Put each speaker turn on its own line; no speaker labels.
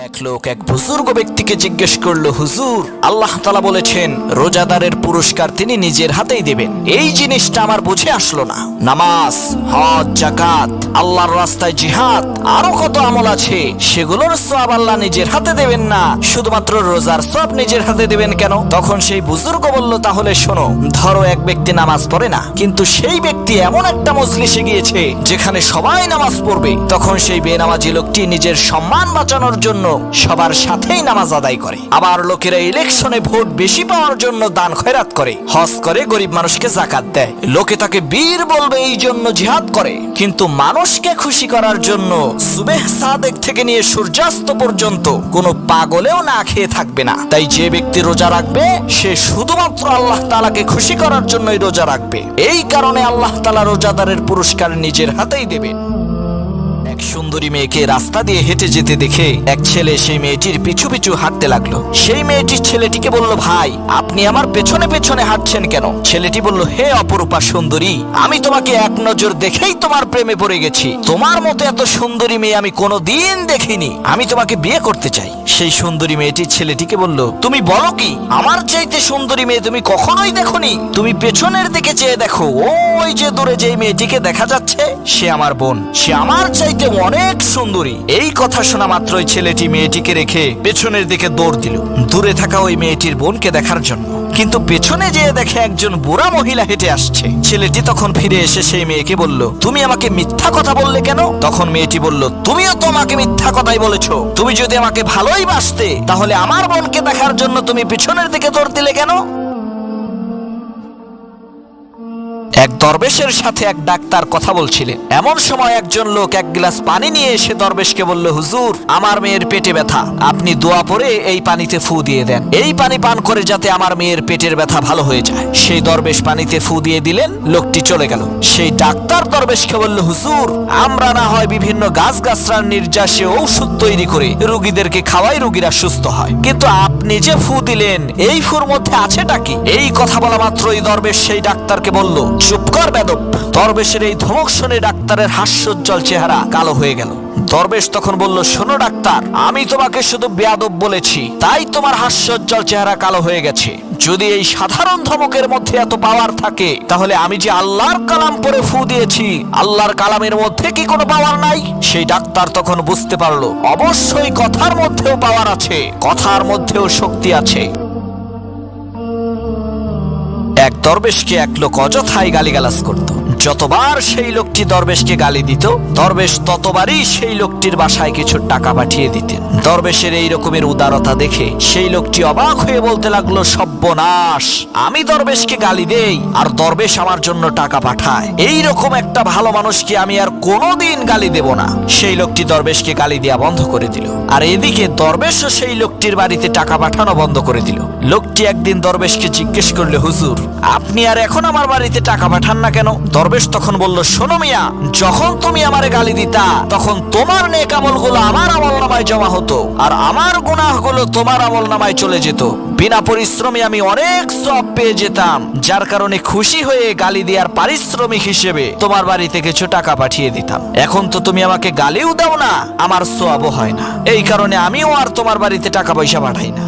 এক লোক এক বুজুর্গ ব্যক্তিকে জিজ্ঞেস করলো, হুজুর, আল্লাহ তাআলা বলেছেন রোজাদারের পুরস্কার তিনি নিজের হাতেই দেবেন। এই জিনিসটা আমার বুঝে আসলো না। নামাজ, হজ, যাকাত, আল্লাহর রাস্তায় জিহাদ, আরো কত আমল আছে, সেগুলোর সওয়াব আল্লাহ নিজের হাতে দেবেন না, শুধুমাত্র রোজার সওয়াব নিজের হাতে দেবেন কেন? তখন সেই বুজুর্গ বলল, তাহলে শোনো, ধরো এক ব্যক্তি নামাজ পড়ে না, কিন্তু সেই ব্যক্তি এমন একটা মজলিসে গিয়েছে যেখানে সবাই নামাজ পড়বে। তখন সেই বেনামাজি লোকটি নিজের সম্মান বাঁচানোর জন্য সবার সাথেই নামাজ আদায় করে। আবার লোকেরা ইলেকশনে ভোট বেশি পাওয়ার জন্য দান খয়রাত করে, হজ করে, গরিব মানুষকে যাকাত দেয়। লোকে তাকে বীর বলবে, এই জন্য জিহাদ করে। কিন্তু মানুষকে খুশি করার জন্য সুবেহ সাদেক থেকে নিয়ে সূর্যাস্ত পর্যন্ত কোনো পাগলেও না খেয়ে থাকবে না। তাই যে ব্যক্তি রোজা রাখবে সে শুধুমাত্র আল্লাহ তাআলাকে খুশি করার জন্যই রোজা রাখবে। এই কারণে আল্লাহ তাআলা রোজাদারের পুরস্কার নিজের হাতেই দেবেন। এক সুন্দরী মেয়েকে রাস্তা দিয়ে হেঁটে যেতে দেখে এক ছেলে সেই মেয়েটির পিছু পিছু হাঁটতে লাগলো। সেই মেয়েটির ছেলেটিকে বলল, ভাই, আপনি আমার পেছনে পেছনে হাঁটছেন কেন? ছেলেটি বলল, হে অপরূপা সুন্দরী, আমি তোমাকে এক নজর দেখেই তোমার প্রেমে পড়ে গেছি। তোমার মতো এত সুন্দরী মেয়ে আমি কোনোদিন দেখিনি, আমি তোমাকে বিয়ে করতে চাই। সেই সুন্দরী মেয়েটি ছেলেটিকে বলল, তুমি বলো কি? আমার চাইতে সুন্দরী মেয়ে তুমি কখনোই দেখোনি? তুমি পেছনের দিকে চেয়ে দেখো, ওই যে দূরে যে মেয়েটিকে দেখা যাচ্ছে, সে আমার বোন, সে আমার চাইতে অনেক সুন্দরী। এই কথা শোনা মাত্রই ছেলেটি মেয়েটিকে রেখে পেছনের দিকে দৌড় দিল দূরে থাকা ওই মেয়েটির বোনকে দেখার জন্য। কিন্তু পেছনে যেয়ে দেখে একজন বুড়া মহিলা হেঁটে আসছে। ছেলেটি তখন ফিরে এসে সেই মেয়েকে বলল, তুমি আমাকে মিথ্যা কথা বললে কেন? তখন মেয়েটি বলল, তুমিও তো আমাকে মিথ্যা কথাই বলেছো। তুমি যদি আমাকে ভালোই বাসতে তাহলে আমার বোনকে দেখার জন্য তুমি পেছনের দিকে দৌড় দিলে কেন? এক দরবেশের সাথে এক ডাক্তার কথা বলছিলেন। এমন সময় একজন লোক এক গ্লাস পানি নিয়ে এসে দরবেশকে বলল, হুজুর, আমার মেয়ের পেটে ব্যথা, আপনি দোয়া পড়ে এই পানিতে ফু দিয়ে দেন। এই পানি পান করে যাতে আমার মেয়ের পেটের ব্যথা ভালো হয়ে যায়। সেই দরবেশ পানিতে ফু দিয়ে দিলেন, লোকটি চলে গেল। সেই ডাক্তার দরবেশকে বলল, হুজুর, আমরা না হয় বিভিন্ন গাছগাছড়ার নির্যাসে ঔষধ তৈরি করে রোগীদেরকে খাওয়াই, রোগীরা সুস্থ হয়, কিন্তু আপনি যে ফু দিলেন, এই ফুর মধ্যে আছেটা কি? এই কথা বলা মাত্রই দরবেশ সেই ডাক্তারকে বলল, চুপ কর বেদব। দরবেশের এই ধমক শুনে ডাক্তারের হাস্যোজ্জ্বল চেহারা কালো হয়ে গেল। দরবেশ তখন বলল, শোনো ডাক্তার, আমি তোমাকে শুধু বেয়াদব বলেছি, তাই তোমার হাস্যোজ্জ্বল চেহারা কালো হয়ে গেছে। যদি এই সাধারণ ধমকের মধ্যে এত পাওয়ার থাকে, তাহলে আমি যে আল্লাহর কালাম পড়ে ফু দিয়েছি, আল্লাহর কালামের মধ্যে কি কোনো পাওয়ার নাই? সেই ডাক্তার তখন বুঝতে পারলো, অবশ্যই কথার মধ্যেও পাওয়ার আছে, কথার মধ্যেও শক্তি আছে। এক দরবেশকে এক লোক অযথাই গালিগালাজ করত। যতবার সেই লোকটি দরবেশকে গালি দিত, দরবেশ ততবারই সেই লোকটির বাসায় কিছু টাকা পাঠিয়ে দিতেন। দরবেশের এই রকমের উদারতা দেখে সেই লোকটি অবাক হয়ে বলতে লাগলো, সর্বনাশ, আমি দরবেশকে গালি দেই আর দরবেশ আমার জন্য টাকা পাঠায়। এই রকম একটা ভালো মানুষকে আমি আর কোনোদিন গালি দেব না। সেই লোকটি দরবেশকে গালি দেয়া বন্ধ করে দিল। আর এদিকে দরবেশও সেই লোকটির বাড়িতে টাকা পাঠানো বন্ধ করে দিল। লোকটি একদিন দরবেশকে জিজ্ঞেস করলে, হুজুর, আপনি আর এখন আমার বাড়িতে টাকা পাঠান না কেন? দরবেশ তখন বলল, শোনো মিয়া, যখন তুমি আমারে গালি দিতা তখন তোমার নেক আমলগুলো আমার আমলনামায় জমা হতো, আর আমার গুনাহগুলো তোমার আমলনামায় চলে যেত। বিনা পরিশ্রমে আমি অনেক সওয়াব পেয়ে যেতাম, যার কারণে খুশি হয়ে গালি দেওয়ার পারিশ্রমিক হিসেবে তোমার বাড়িতে কিছু টাকা পাঠিয়ে দিতাম। এখন তো তুমি আমাকে গালিও দাও না, আমার সওয়াবও হয় না, এই কারণে আমিও আর তোমার বাড়িতে টাকা পয়সা পাঠাই না।